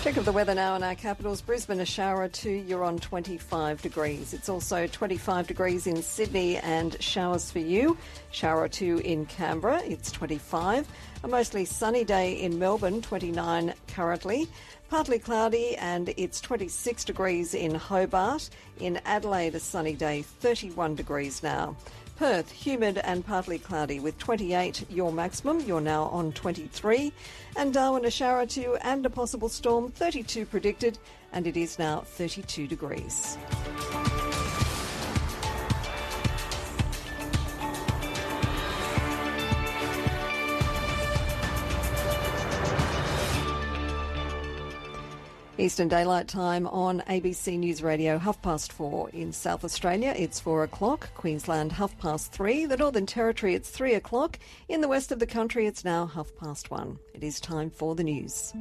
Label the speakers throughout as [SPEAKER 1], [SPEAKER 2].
[SPEAKER 1] Check of the weather now in our capitals. Brisbane, a shower or two, you're on 25 degrees. It's also 25 degrees in Sydney and showers for you. Shower or two in Canberra, it's 25. A mostly sunny day in Melbourne, 29 currently. Partly cloudy and it's 26 degrees in Hobart. In Adelaide, a sunny day, 31 degrees now. Perth, humid and partly cloudy with 28 your maximum. You're now on 23. And Darwin, a shower or two and a possible storm, 32 predicted, and it is now 32 degrees. Eastern Daylight Time on ABC News Radio, 4:30 in South Australia. It's 4 o'clock. Queensland, 3:30. The Northern Territory, it's 3 o'clock. In the west of the country, it's now 1:30. It is time for the news.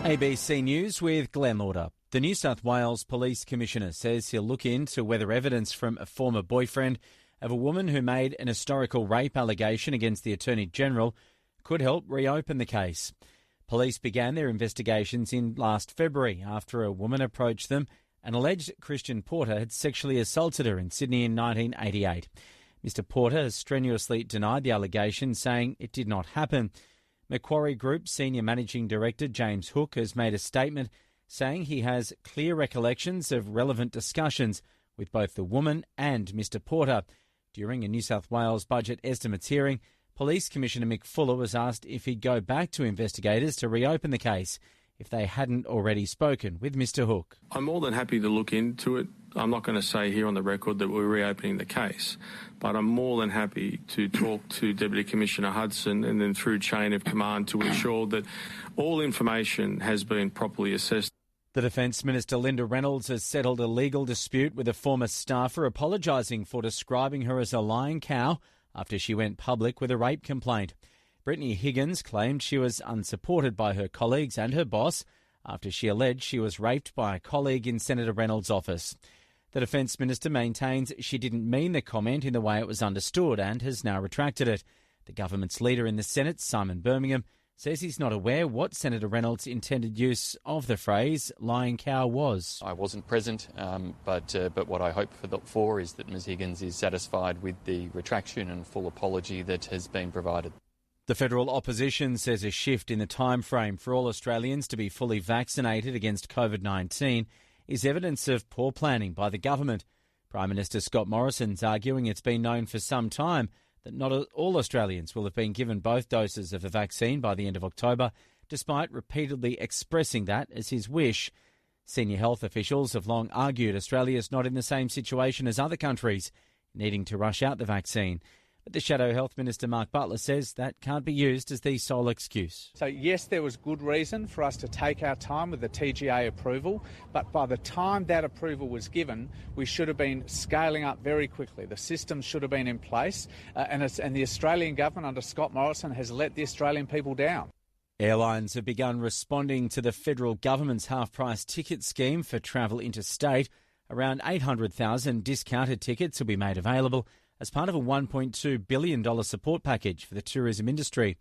[SPEAKER 2] ABC News with Glenn Lauder. The New South Wales Police Commissioner says he'll look into whether evidence from a former boyfriend of a woman who made an historical rape allegation against the Attorney-General could help reopen the case. Police began their investigations in last February after a woman approached them and alleged Christian Porter had sexually assaulted her in Sydney in 1988. Mr Porter has strenuously denied the allegation, saying it did not happen. Macquarie Group Senior Managing Director James Hook has made a statement saying he has clear recollections of relevant discussions with both the woman and Mr Porter. During a New South Wales Budget Estimates hearing, Police Commissioner Mick Fuller was asked if he'd go back to investigators to reopen the case if they hadn't already spoken with Mr Hook.
[SPEAKER 3] I'm more than happy to look into it. I'm not going to say here on the record that we're reopening the case, but I'm more than happy to talk to Deputy Commissioner Hudson and then through chain of command to ensure that all information has been properly assessed.
[SPEAKER 2] The Defence Minister Linda Reynolds has settled a legal dispute with a former staffer apologising for describing her as a lying cow after she went public with a rape complaint. Brittany Higgins claimed she was unsupported by her colleagues and her boss after she alleged she was raped by a colleague in Senator Reynolds' office. The Defence Minister maintains she didn't mean the comment in the way it was understood and has now retracted it. The government's leader in the Senate, Simon Birmingham, says he's not aware what Senator Reynolds' intended use of the phrase lying cow was.
[SPEAKER 4] I wasn't present, but what I hope for is that Ms Higgins is satisfied with the retraction and full apology that has been provided.
[SPEAKER 2] The federal opposition says a shift in the time frame for all Australians to be fully vaccinated against COVID-19 is evidence of poor planning by the government. Prime Minister Scott Morrison's arguing it's been known for some time that not all Australians will have been given both doses of the vaccine by the end of October, despite repeatedly expressing that as his wish. Senior health officials have long argued Australia's not in the same situation as other countries, needing to rush out the vaccine. But the Shadow Health Minister Mark Butler says that can't be used as the sole excuse.
[SPEAKER 5] So yes, there was good reason for us to take our time with the TGA approval, but by the time that approval was given, we should have been scaling up very quickly. The system should have been in place, and the Australian government under Scott Morrison has let the Australian people down.
[SPEAKER 2] Airlines have begun responding to the federal government's half-price ticket scheme for travel interstate. Around 800,000 discounted tickets will be made available as part of a $1.2 billion support package for the tourism industry.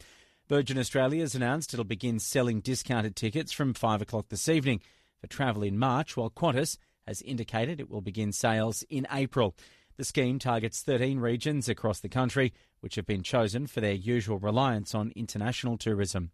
[SPEAKER 2] Virgin Australia has announced it'll begin selling discounted tickets from 5 o'clock this evening for travel in March, while Qantas has indicated it will begin sales in April. The scheme targets 13 regions across the country, which have been chosen for their usual reliance on international tourism.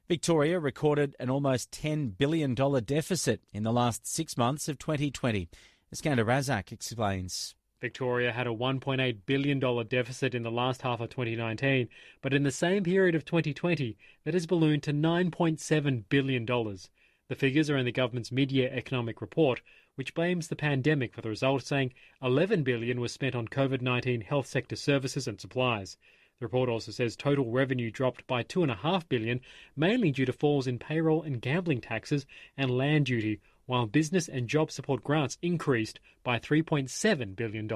[SPEAKER 2] Victoria recorded an almost $10 billion deficit in the last 6 months of 2020. Iskander Razak explains.
[SPEAKER 6] Victoria had a $1.8 billion deficit in the last half of 2019, but in the same period of 2020, that has ballooned to $9.7 billion. The figures are in the government's mid-year economic report, which blames the pandemic for the result, saying $11 billion was spent on COVID-19 health sector services and supplies. The report also says total revenue dropped by $2.5 billion, mainly due to falls in payroll and gambling taxes and land duty, while business and job support grants increased by $3.7 billion.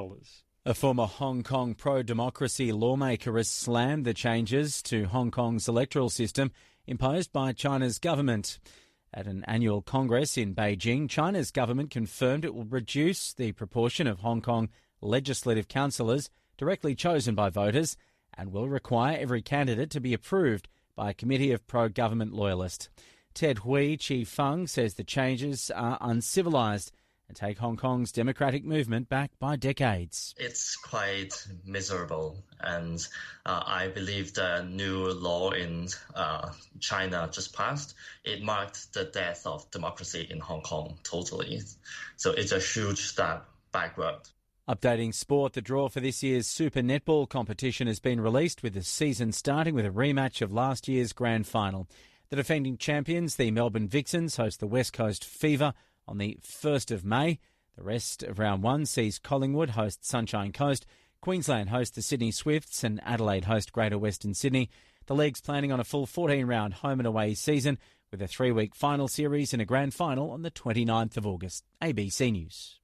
[SPEAKER 2] A former Hong Kong pro-democracy lawmaker has slammed the changes to Hong Kong's electoral system imposed by China's government. At an annual Congress in Beijing, China's government confirmed it will reduce the proportion of Hong Kong legislative councillors directly chosen by voters and will require every candidate to be approved by a committee of pro-government loyalists. Ted Hui Chi-feng says the changes are uncivilised and take Hong Kong's democratic movement back by decades.
[SPEAKER 7] It's quite miserable, and I believe the new law in China just passed. It marked the death of democracy in Hong Kong totally. So it's a huge step backward.
[SPEAKER 2] Updating sport, the draw for this year's Super Netball competition has been released, with the season starting with a rematch of last year's grand final. The defending champions, the Melbourne Vixens, host the West Coast Fever on the 1st of May. The rest of round one sees Collingwood host Sunshine Coast, Queensland host the Sydney Swifts, and Adelaide host Greater Western Sydney. The league's planning on a full 14-round home and away season with a 3-week final series and a grand final on the 29th of August. ABC News.